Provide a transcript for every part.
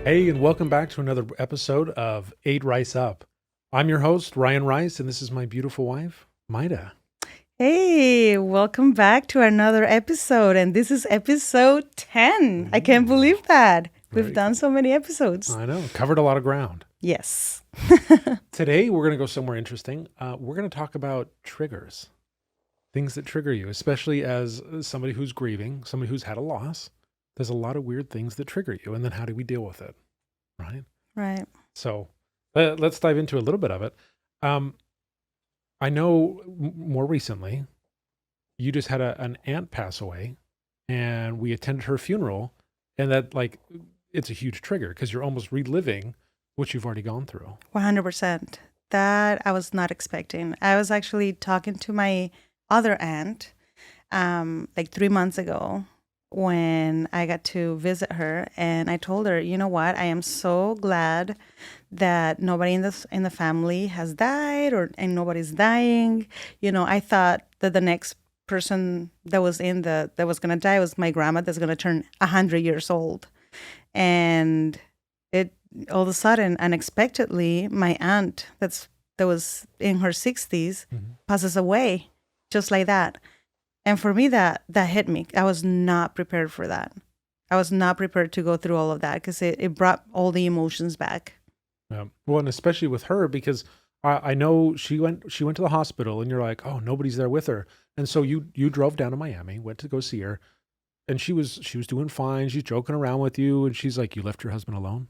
Hey, and welcome back to another episode of Eight Rice Up. I'm your host, Ryan Rice, and this is my beautiful wife, Maida. Hey, welcome back to another episode. And this is episode 10. I can't believe that. We've Very done cool. so many episodes. I know, covered a lot of ground. Yes. Today, we're going to go somewhere interesting. We're going to talk about triggers, things that trigger you, especially as somebody who's grieving, somebody who's had a loss. There's a lot of weird things that trigger you, and then how do we deal with it, right? Right. So let's dive into a little bit of it. Um, I know more recently, you just had an aunt pass away, and we attended her funeral, and that it's a huge trigger because you're almost reliving what you've already gone through. 100%. That I was not expecting. I was actually talking to my other aunt like 3 months ago when I got to visit her, and I told her, you know what, I am so glad that nobody in the family has died, and nobody's dying. I thought that the next person that was gonna die was my grandma, that's gonna turn 100 years old, and it all of a sudden, unexpectedly, my aunt that was in her 60s passes away, just like that. And for me, that hit me. I was not prepared for that. I was not prepared to go through all of that because it brought all the emotions back. Yeah. Well, and especially with her because I know she went to the hospital, and you're like, oh, nobody's there with her, and so you drove down to Miami, went to go see her, and she was doing fine. She's joking around with you, and she's like, you left your husband alone?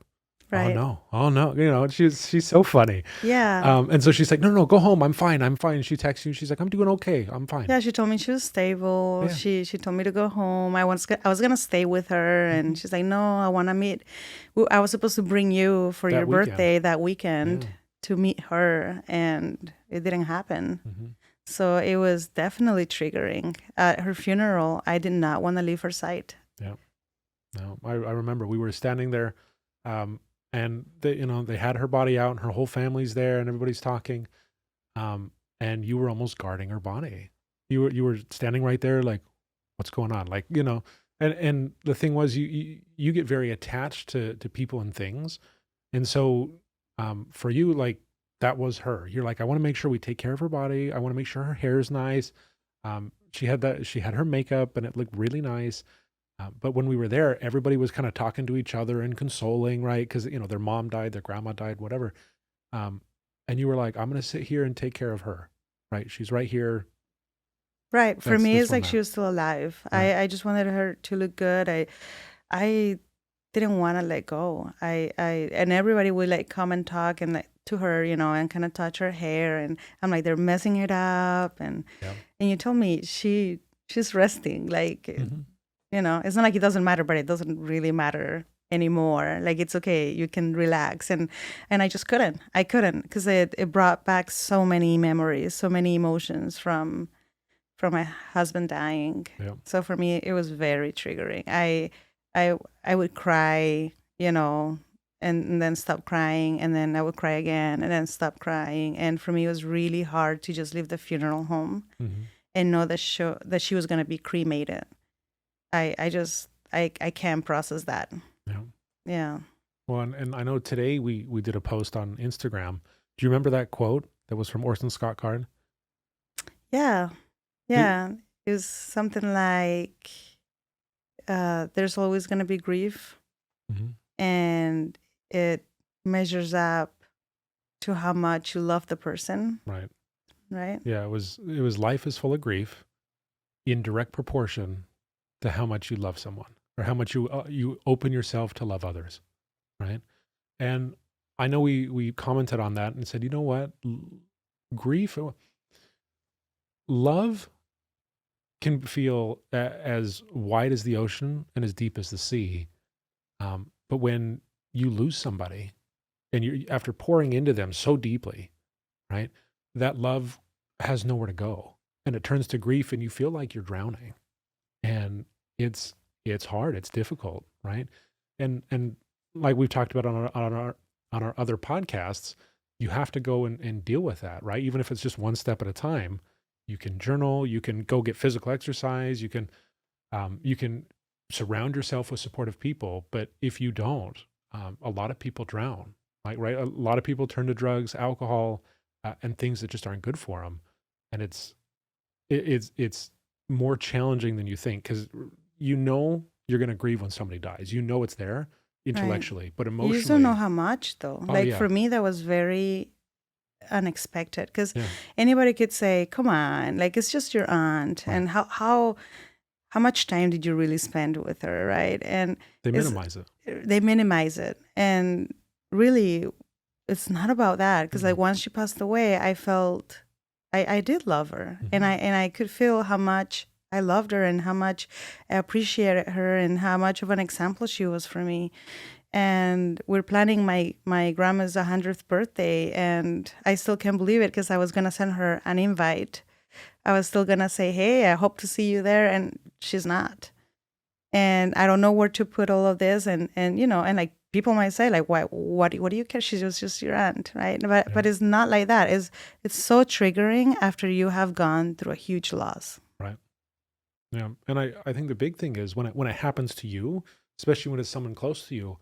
Oh Right. no, oh no, she's so funny. Yeah. And so she's like, no, no, go home. I'm fine. I'm fine. She texts you. She's like, I'm doing okay. I'm fine. Yeah, she told me she was stable. Yeah. She told me to go home. I was gonna stay with her, and she's like, "No, I want to meet." I was supposed to bring you for That your weekend. birthday that weekend Yeah. to meet her, and it didn't happen. hmm So it was definitely triggering. At her funeral, I did not want to leave her sight. Yeah. No, I remember we were standing there, and they had her body out, and her whole family's there, and everybody's talking, and you were almost guarding her body. You were standing right there, like, what's going on? Like, and the thing was, you get very attached to people and things, and so, for you, like, that was her. You're like, I want to make sure we take care of her body. I want to make sure her hair is nice. She had her makeup, and it looked really nice. But when we were there, everybody was kind of talking to each other and consoling, right? Because their mom died, their grandma died, whatever. Um, and you were like, I'm going to sit here and take care of her, right? She's right here. Right. For That's me, that's it's where like I'm she at. was still alive. Right. I just wanted her to look good. I didn't want to let go. And everybody would like come and talk and like to her, and kind of touch her hair, and I'm like, they're messing it up, Yeah. and you told me she's resting, like, hmm it's not like it doesn't matter, but it doesn't really matter anymore. Like, it's okay, you can relax, and I couldn't because it brought back so many memories, so many emotions from my husband dying. Yeah. So for me, it was very triggering. I would cry, and then stop crying, and then I would cry again, and then stop crying. And for me, it was really hard to just leave the funeral home hmm and know that she was going to be cremated. I can't process that. Yeah. Yeah. Well, and I know today we did a post on Instagram. Do you remember that quote that was from Orson Scott Card? Yeah. Do, Yeah. It was something like, there's always going to be grief, mhm. and it measures up to how much you love the person, Right. right? Yeah. It was life is full of grief in direct proportion to how much you love someone or how much you open yourself to love others. Right. And I know we commented on that and said, you know what? Grief, love can feel as wide as the ocean and as deep as the sea. But when you lose somebody and you after pouring into them so deeply, right, that love has nowhere to go, and it turns to grief, and you feel like you're drowning, and it's hard, it's difficult, right? And like we've talked about on our other podcasts, you have to go and deal with that, right? Even if it's just one step at a time. You can journal, you can go get physical exercise, you can surround yourself with supportive people. But if you don't, a lot of people drown. Like, right, a lot of people turn to drugs, alcohol, and things that just aren't good for them. And it's more challenging than you think because you're going to grieve when somebody dies. You know it's there Right. intellectually, but You just don't know emotionally, how much though. oh Like yeah, for me, that was very unexpected because yeah, anybody could say, "Come on, like it's just your aunt," right. and how much time did you really spend with her, right? And They is minimize it. they minimize it, and really, it's not about that because like Mm-mm. once she passed away, I felt I did love her, and Mhm. I could feel how much I loved her and how much I appreciated her and how much of an example she was for me. And we're planning my grandma's 100th birthday, and I still can't believe it because I was gonna send her an invite. I was still gonna say, "Hey, I hope to see you there," and she's not. And I don't know where to put all of this, and and like people might say, like, what do you care? She's just your aunt, right? Yeah, But it's not like that. It's so triggering after you have gone through a huge loss. right. Yeah, and I think the big thing is when it happens to you, especially when it's someone close to you,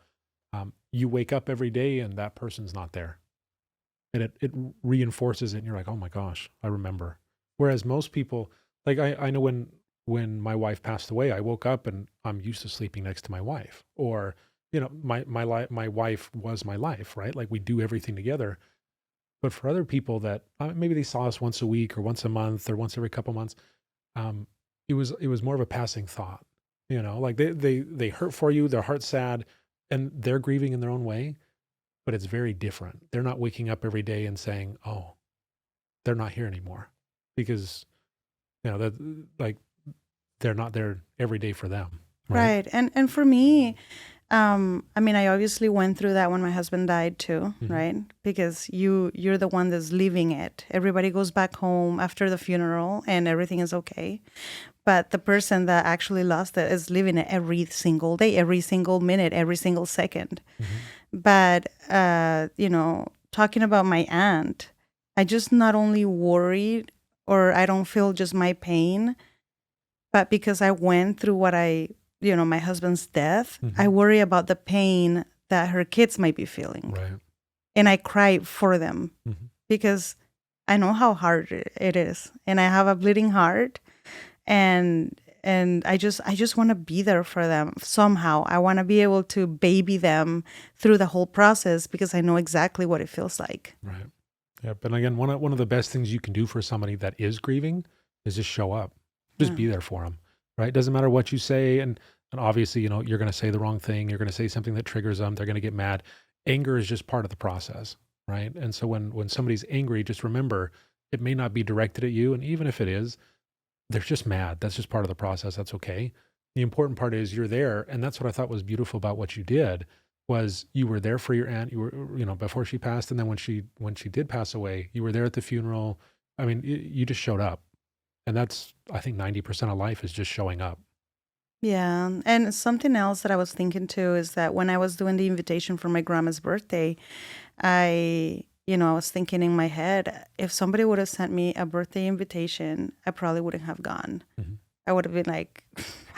you wake up every day and that person's not there, and it reinforces it, and you're like, oh my gosh, I remember. Whereas most people, like I know when my wife passed away, I woke up and I'm used to sleeping next to my wife, or my wife was my life, right? Like we do everything together. But for other people that maybe they saw us once a week or once a month or once every couple months, um, it was more of a passing thought, like they hurt for you, their heart's sad, and they're grieving in their own way, but it's very different. They're not waking up every day and saying, "Oh, they're not here anymore," because that like they're not there every day for them, right? Right. And for me, I mean, I obviously went through that when my husband died too, Hmm. right? Because you're the one that's living it. Everybody goes back home after the funeral and everything is okay. But the person that actually lost it is living it every single day, every single minute, every single second. Hmm. But talking about my aunt, I just not only worried or I don't feel just my pain, but because I went through my husband's death, I Hmm. worry about the pain that her kids might be feeling. Right. And I cry for them Hmm. because I know how hard it is. And I have a bleeding heart, and I just want to be there for them somehow. I want to be able to baby them through the whole process because I know exactly what it feels like. Right. Yeah. But again, one of the best things you can do for somebody that is grieving is just show up, just Yeah. be there for them. Right. Doesn't matter what you say, and obviously, you're going to say the wrong thing. You're going to say something that triggers them. They're going to get mad. Anger is just part of the process, right? And so when somebody's angry, just remember it may not be directed at you, and even if it is, they're just mad. That's just part of the process. That's okay. The important part is you're there, and that's what I thought was beautiful about what you did was you were there for your aunt. You were, before she passed, and then when she did pass away, you were there at the funeral. I mean, you just showed up, and that's I think 90% of life is just showing up. Yeah. And something else that I was thinking too is that when I was doing the invitation for my grandma's birthday, I was thinking in my head, if somebody would have sent me a birthday invitation, I probably wouldn't have gone. Hmm. I would have been like,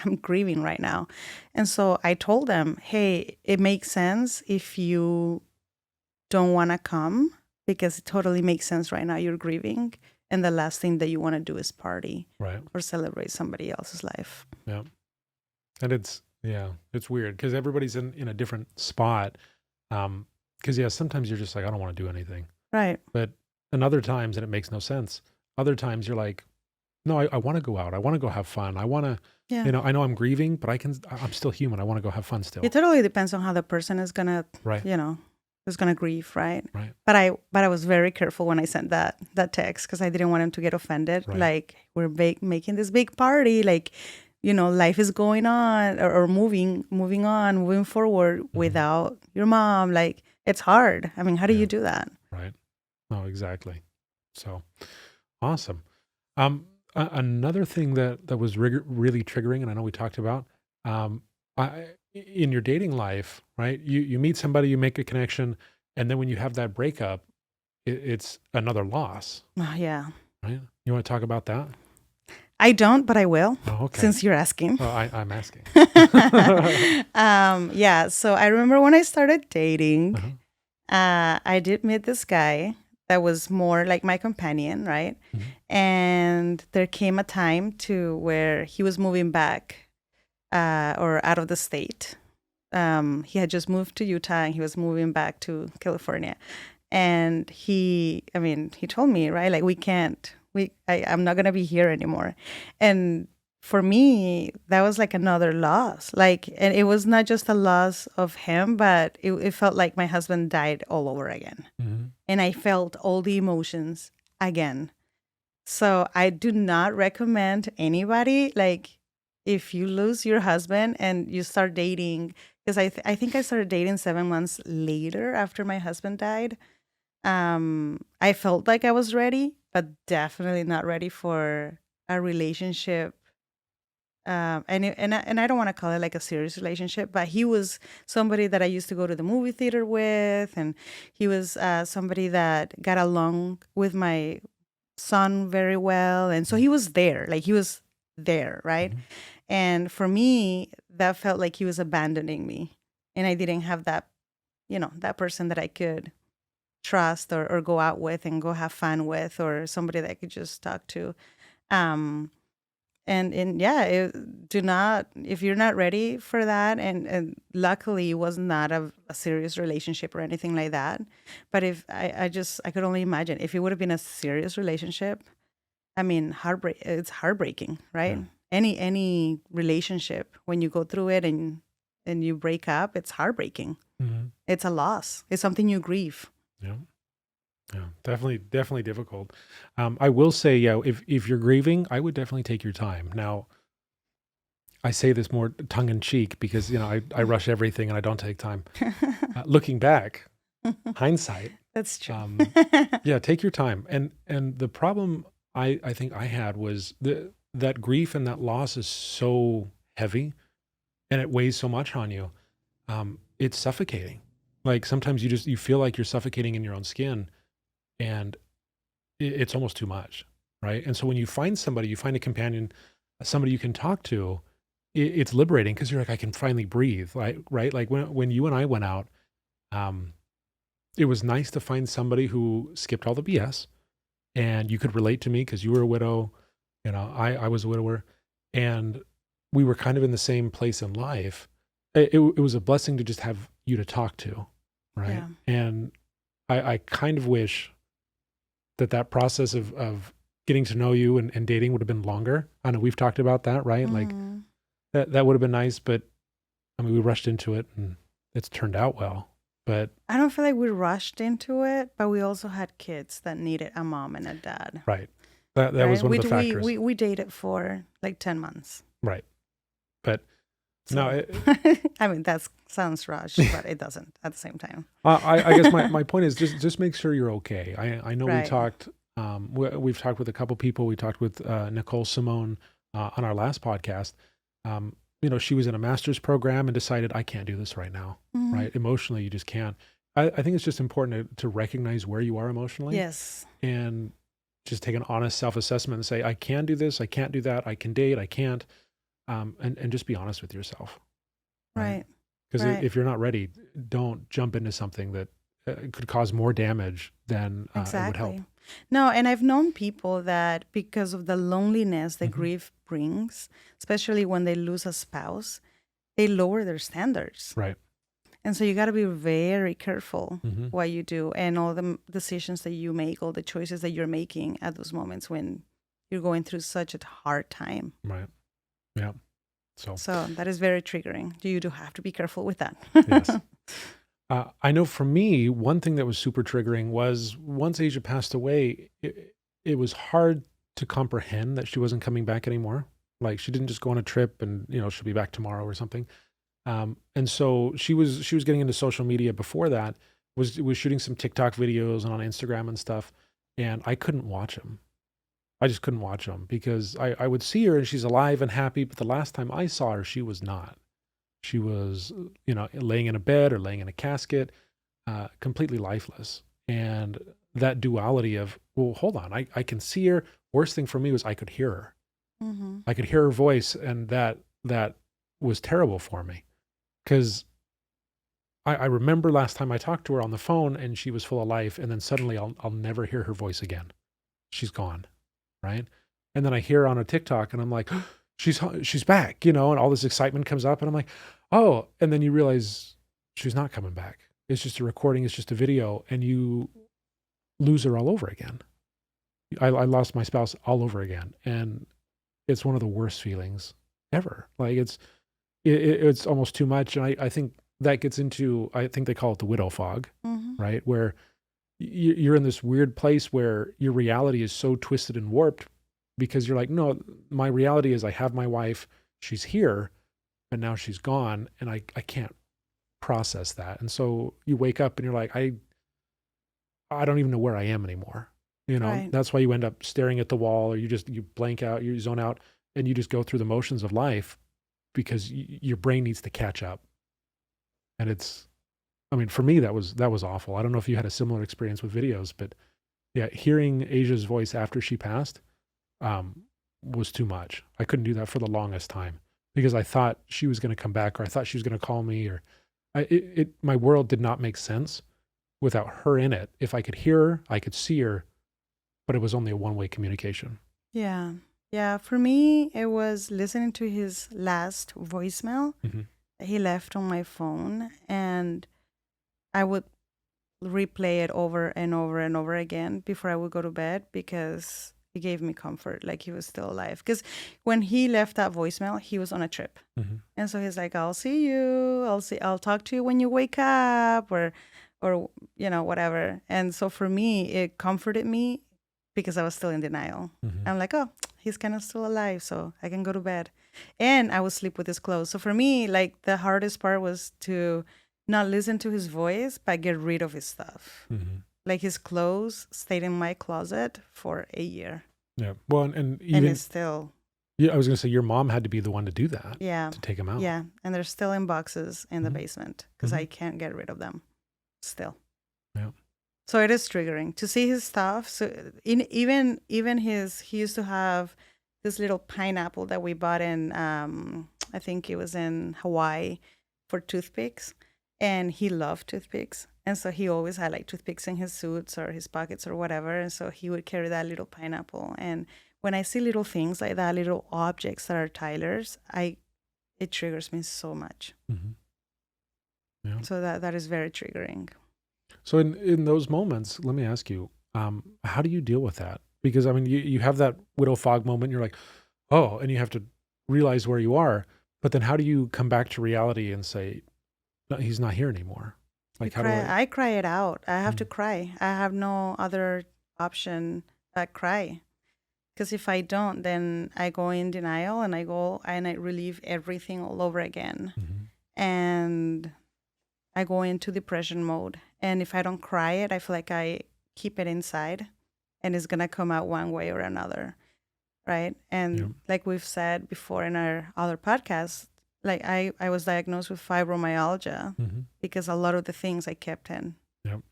I'm grieving right now. And so I told them, hey, it makes sense if you don't want to come because it totally makes sense right now. You're grieving. And the last thing that you want to do is party Right. or celebrate somebody else's life. Yeah. And it's weird because everybody's in a different spot. Because yeah, sometimes you're just like, I don't want to do anything. Right. But and other times, and it makes no sense. Other times you're like, no, I want to go out. I want to go have fun. I want to, Yeah. I know I'm grieving, but I'm still human. I want to go have fun It still. totally depends on how the person is gonna, Right. you know, is gonna grieve, right? Right. But I was very careful when I sent that text because I didn't want him to get offended. Right. Like we're making this big party, like life is going on or moving on, moving forward Hmm. without your mom. Like it's hard. I mean, how do Yeah. you do that? Right. No, exactly. So awesome. Another thing that was really triggering, and I know we talked about, um, in your dating life, right? You meet somebody, you make a connection, and then when you have that breakup, it's another loss, Oh, yeah. right? You want to talk about that? I don't, but I will, Oh, okay. since you're asking. Oh, I'm asking. Yeah, so I remember when I started dating, Uh-huh. I did meet this guy that was more like my companion, right? Mhm. And there came a time to where he was moving back or out of the state. He had just moved to Utah and he was moving back to California. And he told me, right, like I'm not gonna be here anymore. And for me, that was like another loss. Like, and it was not just a loss of him, but it felt like my husband died all over again. Mhm. And I felt all the emotions again. So I do not recommend anybody, like, if you lose your husband and you start dating, because I think I started dating 7 months later after my husband died. I felt like I was ready, but definitely not ready for a relationship. And I don't want to call it like a serious relationship, but he was somebody that I used to go to the movie theater with, and he was somebody that got along with my son very well, and so he was there, like he was there, right? Mhm. And for me, that felt like he was abandoning me, and I didn't have that, that person that I could trust or go out with and go have fun with, or somebody that I could just talk to. Um, and yeah, do not, if you're not ready for that, and luckily it was not a serious relationship or anything like that. But if I could only imagine if it would have been a serious relationship. I mean, heartbreak. It's heartbreaking, right? Yeah. Any relationship, when you go through it and you break up, it's heartbreaking. Mhm. It's a loss. It's something you grieve. Yeah. Yeah. Definitely difficult. I will say, yeah, if you're grieving, I would definitely take your time. Now, I say this more tongue in cheek because, I rush everything and I don't take time. Looking back, hindsight, That's true. um, yeah, take your time. And the problem I think I had was that grief and that loss is so heavy and it weighs so much on you. It's suffocating. Like sometimes you feel like you're suffocating in your own skin, and it's almost too much, right? And so when you find somebody, you find a companion, somebody you can talk to, it's liberating because you're like, I can finally breathe, right? Like when you and I went out, um, it was nice to find somebody who skipped all the BS and you could relate to me because you were a widow, I was a widower, and we were kind of in the same place in life. It was a blessing to just have you to talk to, right? Yeah. And I kind of wish that process of getting to know you and dating would have been longer. I know we've talked about that, right? Like Mhm. that would have been nice, but I mean, we rushed into it and it's turned out well. But I don't feel like we rushed into it, but we also had kids that needed a mom and a dad, right, that right? was one of We the d- we factors, we, we dated for like 10 months. right? But no, So, I mean, that sounds rushed, but it doesn't at the same time. I guess my point is just make sure you're okay. I know we Right. talked. We've talked with a couple people. We talked with Nicole Simone on our last podcast. She was in a master's program and decided I can't do this right now. Mhm. Right, emotionally, you just can't. I think it's just important to recognize where you are emotionally Yes. and just take an honest self assessment and say I can do this, I can't do that, I can date, I can't, and just be honest with yourself. Right. Right. Because Right. if you're not ready, don't jump into something that could cause more damage than it would help. Exactly. No, and I've known people that because of the loneliness that Hmm. grief brings, especially when they lose a spouse, they lower their standards. Right. And so you got to be very careful Hmm. what you do and all the decisions that you make, all the choices that you're making at those moments when you're going through such a hard time. Right. Yeah. So, So that is very triggering. You do have to be careful with that. yes. I know for me, one thing that was super triggering was once Asia passed away, it was hard to comprehend that she wasn't coming back anymore. Like she didn't just go on a trip and, she'll be back tomorrow or something. And so she was getting into social media before that, was shooting some TikTok videos and on Instagram and stuff. And I couldn't watch them. I just couldn't watch them because I would see her and she's alive and happy. But the last time I saw her, she was not. She was, laying in a bed or laying in a casket, completely lifeless. And that duality of, well, hold on, I can see her. Worst thing for me was I could hear her. Mm-hmm. I could hear her voice, and that was terrible for me because I remember last time I talked to her on the phone, and she was full of life, and then suddenly I'll never hear her voice again. She's gone, right? And then I hear her on a TikTok, and I'm like, she's back, and all this excitement comes up, and I'm like, oh, and then you realize she's not coming back. It's just a recording, it's just a video, and you lose her all over again. I lost my spouse all over again, and it's one of the worst feelings ever. Like it's almost too much, and I think that gets into, I think they call it the widow fog, Mm-hmm. right? Where you're in this weird place where your reality is so twisted and warped because you're like, no, my reality is I have my wife, she's here, but now she's gone, and I can't process that. And so you wake up and you're like, I don't even know where I am anymore. Right. That's why you end up staring at the wall, or you blank out, you zone out, and you just go through the motions of life because your brain needs to catch up. And I mean, for me, that was awful. I don't know if you had a similar experience with videos, but yeah, hearing Asia's voice after she passed was too much. I couldn't do that for the longest time because I thought she was going to come back, or I thought she was going to call me, or my world did not make sense without her in it. If I could hear her, I could see her, but it was only a one-way communication. Yeah. Yeah. For me, it was listening to his last voicemail Mm-hmm. that he left on my phone, and I would replay it over and over and over again before I would go to bed because it gave me comfort, like he was still alive. Because when he left that voicemail, he was on a trip. Mm-hmm. And so he's like, I'll see you. I'll talk to you when you wake up, or whatever. And so for me, it comforted me because I was still in denial. Mm-hmm. I'm like, oh, he's kind of still alive, so I can go to bed. And I would sleep with his clothes. So for me, like, the hardest part was to not listen to his voice, but get rid of his stuff. Mm-hmm. Like, his clothes stayed in my closet for a year. Yeah. Well, and And even, it's still, yeah, I was going to say your mom had to be the one to do that, yeah. to take them out. Yeah. And they're still in boxes in the Mhm. basement because Mhm. I can't get rid of them still. Yeah. So it is triggering to see his stuff. So even he used to have this little pineapple that we bought in, I think it was in Hawaii, for toothpicks, and he loved toothpicks, and so he always had like toothpicks in his suits or his pockets or whatever, and so he would carry that little pineapple. And when I see little things like that, little objects that are Tyler's, it triggers me so much. Mm-hmm. Yeah. So that is very triggering. So in those moments, let me ask you, how do you deal with that? Because I mean, you have that widow fog moment. You're like, oh, and you have to realize where you are. But then, how do you come back to reality and say, no, he's not here anymore? Like, how do I? I cry it out. I have to Mm. cry. I have no other option but cry. Because if I don't, then I go in denial, and I relive everything all over again. Mhm. And I go into depression mode. And if I don't cry it, I feel like I keep it inside, and it's going to come out one way or another. Right. And Yeah. like we've said before in our other podcasts, like I was diagnosed with fibromyalgia Mhm. because a lot of the things I kept in. Yep.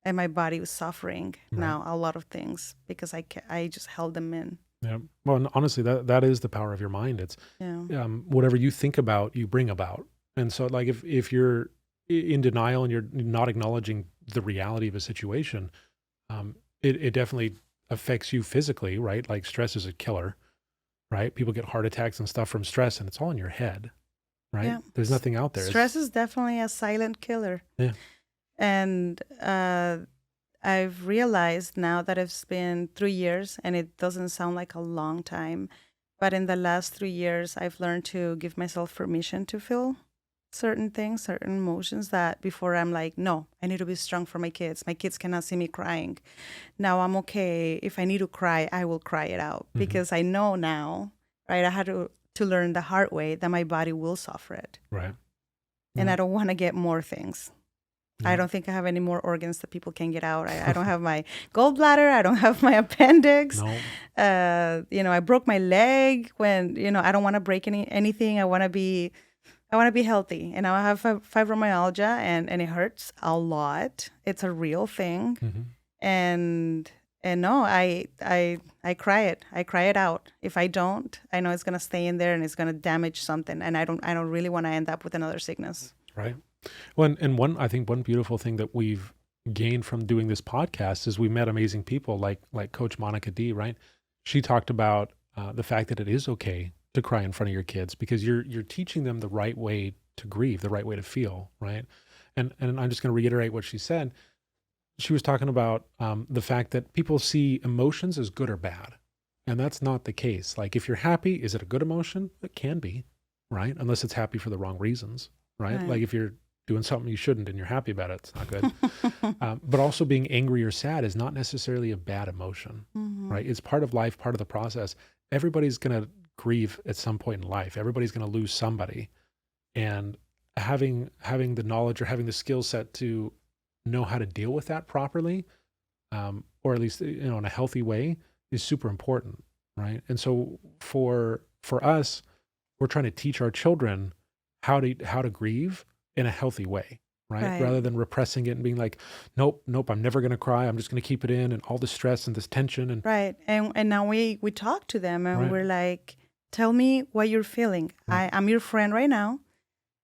And my body was suffering Right. now a lot of things because I just held them in. Yeah. Well, and honestly, that is the power of your mind. It's Yeah. whatever you think about, you bring about. And so, like, if you're in denial and you're not acknowledging the reality of a situation, it definitely affects you physically, right? Like, stress is a killer, right? People get heart attacks and stuff from stress, and it's all in your head, right? Yeah. There's nothing out there. Stress is definitely a silent killer. Yeah. And I've realized now that it's been 3 years, and it doesn't sound like a long time, but in the last 3 years, I've learned to give myself permission to feel certain things, certain emotions that before I'm like, no, I need to be strong for my kids. My kids cannot see me crying. Now I'm okay. If I need to cry, I will cry it out Mhm. because I know now, right? I had to learn the hard way that my body will suffer it. Right. And Yeah. I don't want to get more things. I Yeah. don't think I have any more organs that people can get out. I don't have my gallbladder. I don't have my appendix. No. I broke my leg when, I don't want to break anything. I want to be healthy. And now I have fibromyalgia, and it hurts a lot. It's a real thing. Mhm. And And no, I cry it. I cry it out. If I don't, I know it's gonna stay in there and it's gonna damage something. And I don't really want to end up with another sickness. Right. Well, and I think one beautiful thing that we've gained from doing this podcast is we met amazing people like Coach Monica D. Right. She talked about the fact that it is okay to cry in front of your kids because you're teaching them the right way to grieve, the right way to feel. Right. And I'm just going to reiterate what she said. She was talking about the fact that people see emotions as good or bad. And that's not the case. Like if you're happy, is it a good emotion? It can be, right? Unless it's happy for the wrong reasons, right? Right. Like if you're doing something you shouldn't and you're happy about it, it's not good. But also being angry or sad is not necessarily a bad emotion, Hmm. right? It's part of life, part of the process. Everybody's going to grieve at some point in life. Everybody's going to lose somebody. And having the knowledge or having the skill set to know how to deal with that properly, or at least in a healthy way, is super important, right? And so for us, we're trying to teach our children how to grieve in a healthy way, right? Right. Rather than repressing it and being like, nope, I'm never gonna cry. I'm just gonna keep it in, and all the stress and this tension and Right. And now we talk to them and right, we're like, tell me what you're feeling. right, I'm your friend right now,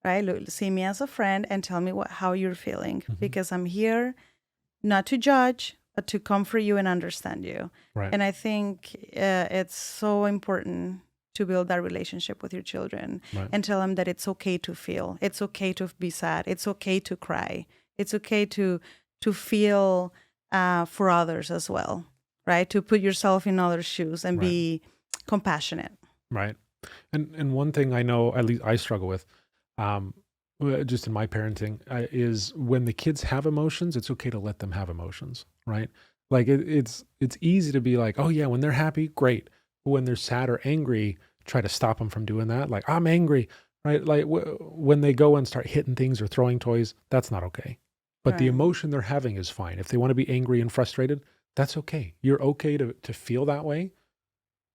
right? Look, see me as a friend and tell me how you're feeling hmm, because I'm here not to judge, but to comfort you and understand you. right, And I think it's so important to build that relationship with your children right, and tell them that it's okay to feel. It's okay to be sad. It's okay to cry. It's okay to feel for others as well, right? To put yourself in others' shoes and right, be compassionate. right. And one thing I know, at least I struggle with, um, just in my parenting, is when the kids have emotions, it's okay to let them have emotions, right? Like it's easy to be like, oh yeah, when they're happy, great. But when they're sad or angry, try to stop them from doing that. Like I'm angry, right? Like when they go and start hitting things or throwing toys, that's not okay. But the Right. emotion they're having is fine. If they want to be angry and frustrated, that's okay. You're okay to feel that way.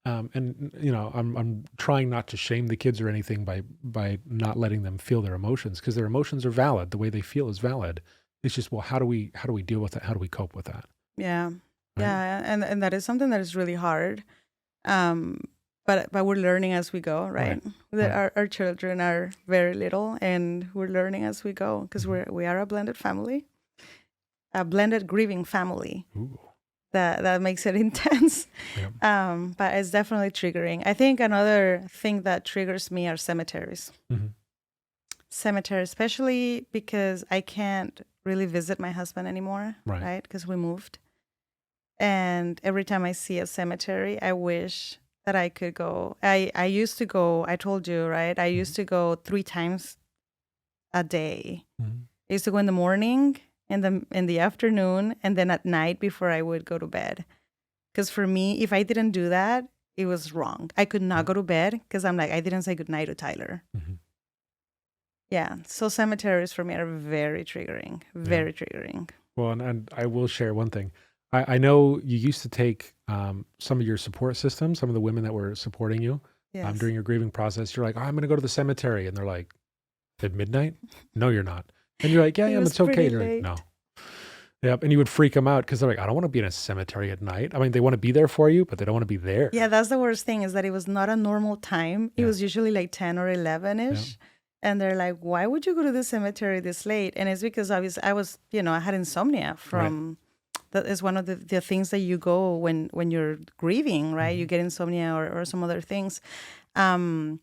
And I'm trying not to shame the kids or anything by not letting them feel their emotions because their emotions are valid. The way they feel is valid. It's just, well, how do we deal with that? How do we cope with that? Yeah. Right. Yeah. And that is something that is really hard. Um, but we're learning as we go, Right. right? That Right. our children are very little, and we're learning as we go because Mhm. we are a blended family, a blended grieving family. Ooh. That makes it intense, Yeah. but it's definitely triggering. I think another thing that triggers me are cemeteries. Hmm. Cemeteries, especially because I can't really visit my husband anymore, Right. right? Because we moved. And every time I see a cemetery, I wish that I could go. I used to go, I told you, right? I Hmm. used to go 3 times a day. Hmm. I used to go in the morning, in the afternoon, and then at night before I would go to bed. Because for me, if I didn't do that, it was wrong. I could not Right. go to bed because I'm like, I didn't say goodnight to Tyler. Hmm. Yeah. So cemeteries for me are very triggering, Yeah. very triggering. Well, and I will share one thing. I know you used to take some of your support systems, some of the women that were supporting you Yes. during your grieving process. You're like, oh, I'm going to go to the cemetery. And they're like, at midnight? No, you're not. And you're like, yeah, It yeah, was it's okay. pretty And you're like, no. late. Yep. And you would freak them out because they're like, I don't want to be in a cemetery at night. I mean, they want to be there for you, but they don't want to be Yeah, there. that's the worst thing is that it was not a normal time. It Yeah. was usually like 10 or 11 Yeah. ish. And they're like, why would you go to the cemetery this late? And it's because I had insomnia Right. from that is one of the things that you go when you're grieving, right? You Hmm. get insomnia or some other things. Um,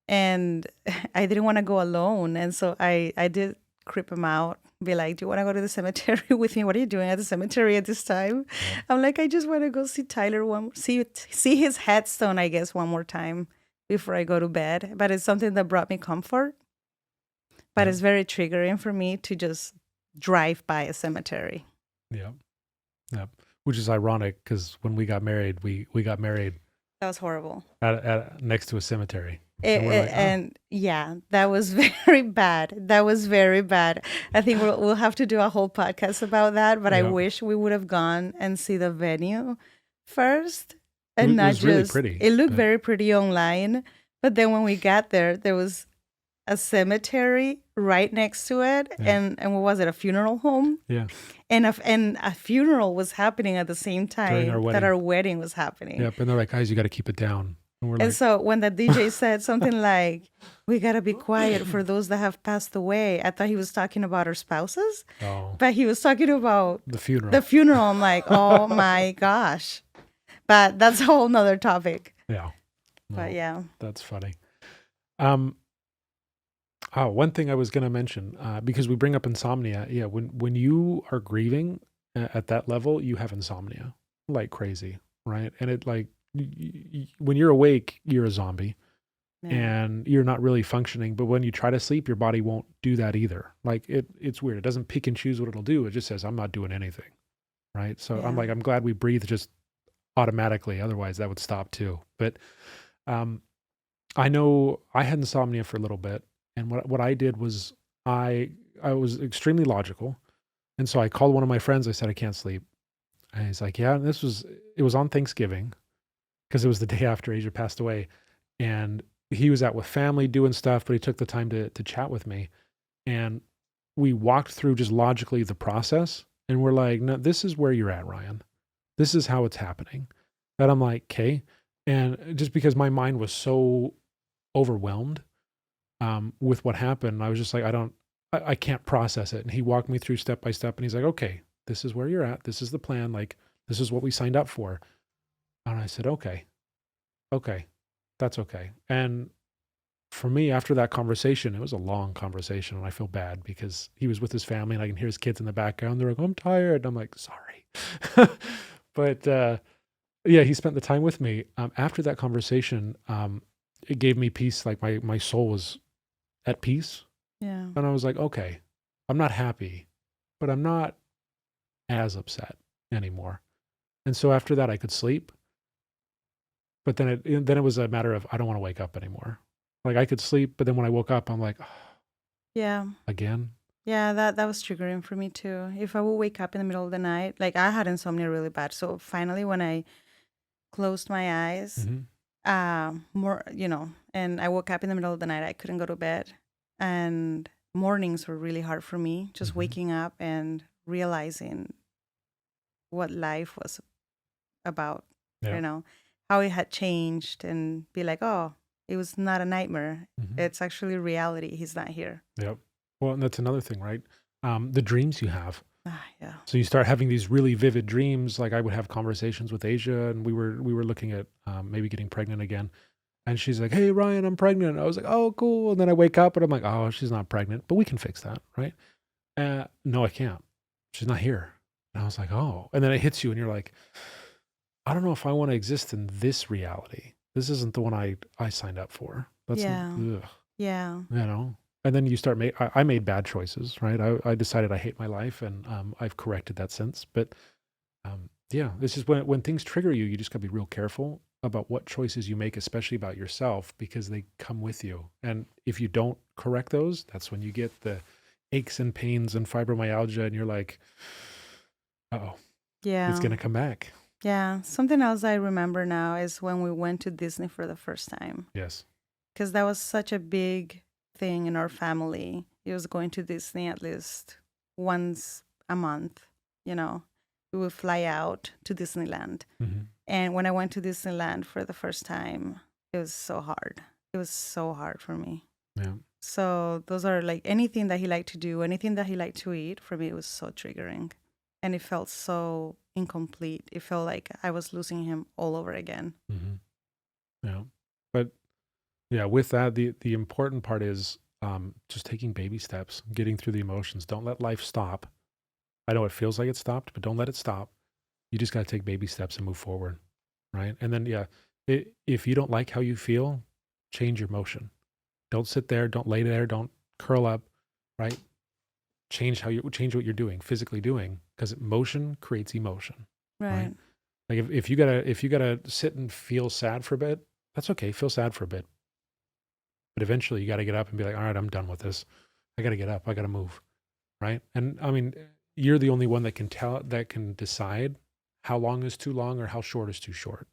and I didn't want to go alone. And so I did creep him out, be like, do you want to go to the cemetery with me? What are you doing at the cemetery at this time? Yep. I'm like, I just want to go see Tyler see his headstone, I guess, one more time before I go to bed. But it's something that brought me comfort. But Yep. it's very triggering for me to just drive by a cemetery. Yep. Yep. Which is ironic because when we got married, we got married That was horrible. at next to a cemetery. And we're like, oh, And yeah, that was very bad. That was very bad. I think we'll have to do a whole podcast about that. But I yeah. wish we would have gone and see the venue first, It and not was really just. pretty. It looked Yeah. very pretty online, but then when we got there, there was a cemetery right next to it, Yeah. and what was it, a funeral home? Yeah. And a funeral was happening at the same During our time that wedding. our wedding was happening. Yep. And they're like, guys, you got to keep it down. And we're And like, so when the DJ said something like, "We gotta be quiet for those that have passed away," I thought he was talking about our spouses, oh, but he was talking about the the funeral. funeral. I'm like, oh my gosh. But that's a whole nother topic. Yeah. But No, yeah. that's funny. Um, oh, one thing I was going to mention, because we bring up insomnia. Yeah. When you are grieving at that level, you have insomnia like crazy. Right. And it like, when you're awake, you're a zombie Yeah. and you're not really functioning. But when you try to sleep, your body won't do that either. Like it's weird. It doesn't pick and choose what it'll do. It just says, I'm not doing anything. Right. So I'm Yeah. like, I'm glad we breathe just automatically. Otherwise that would stop too. But, um, I know I had insomnia for a little bit, and what I did was I was extremely logical, and so I called one of my friends. I said, "I can't sleep." And he's like, "Yeah." And it was on Thanksgiving because it was the day after Asia passed away, and he was out with family doing stuff, but he took the time to chat with me, and we walked through just logically the process, and we're like, "No, this is where you're at, Ryan. This is how it's happening." And I'm like, "Okay." And just because my mind was so overwhelmed with what happened. I was just like, I can't process it. And he walked me through step by step and he's like, okay, this is where you're at. This is the plan. Like, this is what we signed up for. And I said, okay, that's okay. And for me, after that conversation, it was a long conversation and I feel bad because he was with his family and I can hear his kids in the background. They're like, I'm tired. And I'm like, sorry. But, yeah, he spent the time with me. After that conversation, it gave me peace. Like my soul was at peace. Yeah. And I was like, okay, I'm not happy, but I'm not as upset anymore. And so after that, I could sleep. But then it was a matter of I don't want to wake up anymore. Like I could sleep, but then when I woke up, I'm like, "Oh, Yeah. again." Yeah, that was triggering for me too. If I would wake up in the middle of the night, like I had insomnia really bad. So finally when I closed my eyes, Hmm. more, and I woke up in the middle of the night, I couldn't go to bed. And mornings were really hard for me, just Hmm. waking up and realizing what life was about, Yeah. you know, how it had changed and be like, oh, it was not a nightmare. Hmm. It's actually reality. He's not here. Yep. Well, and that's another thing, right? The dreams you have. Ah, yeah. So you start having these really vivid dreams. Like I would have conversations with Asia, and we were looking at maybe getting pregnant again. And she's like, "Hey, Ryan, I'm pregnant." I was like, "Oh, cool." And then I wake up and I'm like, "Oh, she's not pregnant, but we can fix that, right?" No, I can't. She's not here. And I was like, "Oh." And then it hits you, and you're like, "I don't know if I want to exist in this reality. This isn't the one I signed up for. That's ugh, Yeah. Yeah. you know." And then you start I made bad choices, right? I decided I hate my life, and I've corrected that since. But yeah, this is when things trigger you, you just got to be real careful about what choices you make, especially about yourself, because they come with you. And if you don't correct those, that's when you get the aches and pains and fibromyalgia, and you're like, oh, it's Yeah. going to come back. Yeah. Something else I remember now is when we went to Disney for the first time, Yes. because that was such a big thing in our family. It was going to Disney at least once a month, you know. We would fly out to Disneyland. Hmm. And when I went to Disneyland for the first time, it was so hard. It was so hard for me. Yeah. So those are like anything that he liked to do, anything that he liked to eat, for me it was so triggering. And it felt so incomplete. It felt like I was losing him all over again. Hmm. Yeah. But yeah, with that, the important part is just taking baby steps, getting through the emotions. Don't let life stop. I know it feels like it stopped, but don't let it stop. You just got to take baby steps and move forward, right? And then, yeah, if you don't like how you feel, change your motion. Don't sit there, don't lay there, don't curl up, right? Change what you're doing, physically doing, because motion creates emotion, right? Right. Like if you gotta sit and feel sad for a bit, that's okay. Feel sad for a bit, but eventually you got to get up and be like, all right, I'm done with this. I got to get up. I got to move, right? And I mean, you're the only one that can decide how long is too long or how short is too short,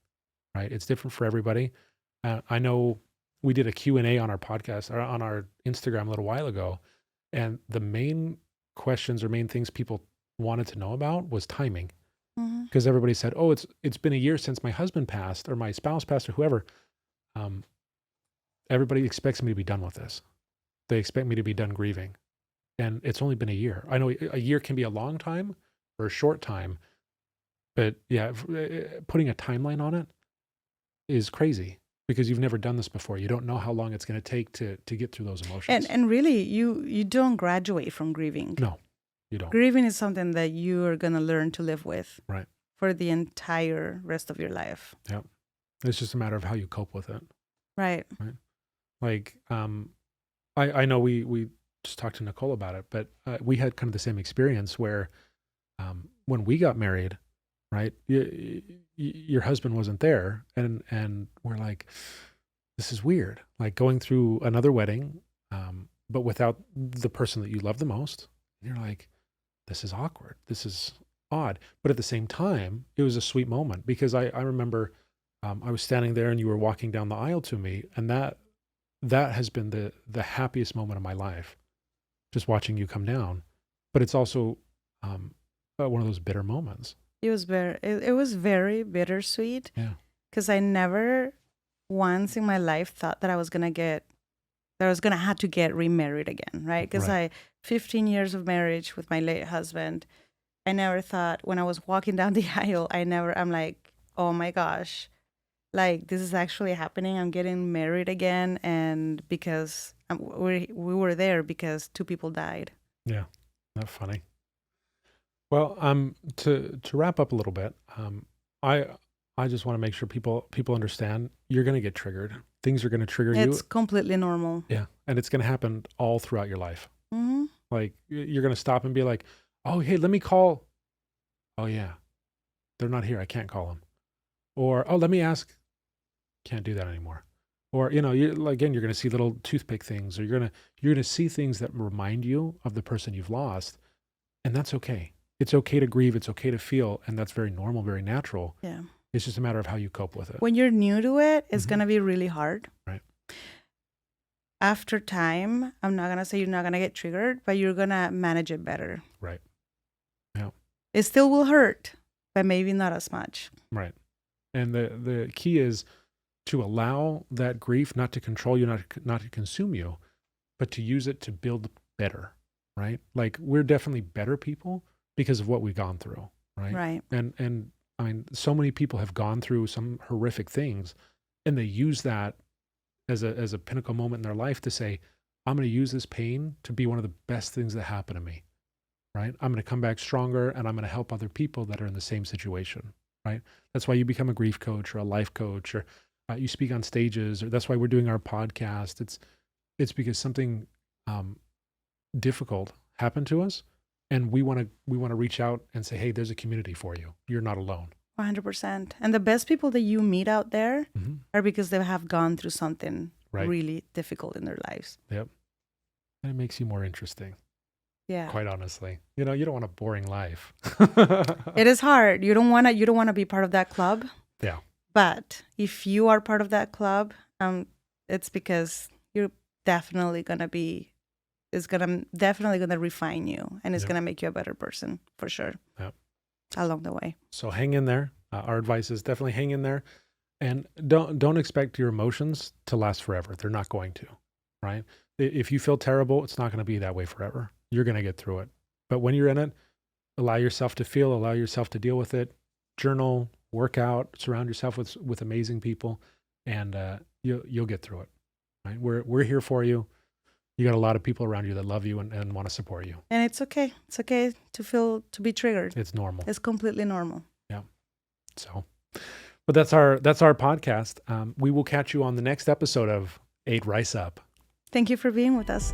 right? It's different for everybody. I know we did a Q&A on our podcast or on our Instagram a little while ago, and the main questions or main things people wanted to know about was timing. Hmm. Because everybody said, "Oh, it's been a year since my husband passed or my spouse passed or whoever." Um, Everybody expects me to be done with this. They expect me to be done grieving, and it's only been a year. I know a year can be a long time or a short time, but yeah, putting a timeline on it is crazy because you've never done this before. You don't know how long it's going to take to get through those emotions. And really, you don't graduate from grieving. No, you don't. Grieving is something that you are gonna learn to live with, Right. for the entire rest of your life. Yep. It's just a matter of how you cope with it. Right. Like, I know we just talked to Nicole about it, but we had kind of the same experience where when we got married, right? Your husband wasn't there, and we're like, this is weird. Like going through another wedding, but without the person that you love the most. And you're like, this is awkward. This is odd. But at the same time, it was a sweet moment because I remember I was standing there and you were walking down the aisle to me, and that has been the happiest moment of my life, just watching you come down. But it's also one of those bitter moments. It was very bittersweet Yeah. because I never once in my life thought that I was gonna have to get remarried again, right? Because Right. 15 years of marriage with my late husband, I never thought when I was walking down the aisle, I'm like, oh my gosh, like this is actually happening. I'm getting married again, and because we were there because two people died. Yeah. Not funny. Well, to wrap up a little bit, I I just want to make sure people understand you're going to get triggered. Things are going to trigger you. It's completely normal. Yeah, and it's going to happen all throughout your life. Hmm. Like you're going to stop and be like, "Oh, hey, let me call." Oh yeah, they're not here. I can't call them. Or oh, let me ask. Can't do that anymore. Or again, you're going to see little toothpick things, or you're going to see things that remind you of the person you've lost, and that's okay. It's okay to grieve. It's okay to feel, and that's very normal, very natural. Yeah. It's just a matter of how you cope with it. When you're new to it, it's Mhm. gonna be really hard. Right. After time, I'm not gonna say you're not gonna get triggered, but you're gonna manage it better. Right. Yeah. It still will hurt, but maybe not as much. Right. And the key is to allow that grief not to control you, not to consume you, but to use it to build better. Right. Like we're definitely better people because of what we've gone through. Right. Right. And I mean, so many people have gone through some horrific things, and they use that as a pinnacle moment in their life to say, I'm going to use this pain to be one of the best things that happen to me. Right. I'm going to come back stronger, and I'm going to help other people that are in the same situation. Right. That's why you become a grief coach or a life coach, or you speak on stages, or that's why we're doing our podcast. It's because something difficult happened to us, and we want to reach out and say, hey, there's a community for you. You're not alone. 100%. And the best people that you meet out there Mhm. are because they have gone through something Right. really difficult in their lives. Yep. And it makes you more interesting, Yeah. quite honestly. You don't want a boring life. It is hard. You don't wanna be part of that club. Yeah. But if you are part of that club, it's because you're definitely gonna be definitely gonna refine you, and it's Yep. gonna make you a better person for sure. Yep. Along the way. So hang in there. Our advice is definitely hang in there, and don't expect your emotions to last forever. They're not going to, right? If you feel terrible, it's not going to be that way forever. You're going to get through it. But when you're in it, allow yourself to feel, allow yourself to deal with it. Journal, work out, surround yourself with amazing people, and you'll get through it. Right? We're here for you. You got a lot of people around you that love you and want to support you. And it's okay. It's okay to be triggered. It's normal. It's completely normal. Yeah. So, but that's our podcast. We will catch you on the next episode of 8 Rice Up. Thank you for being with us.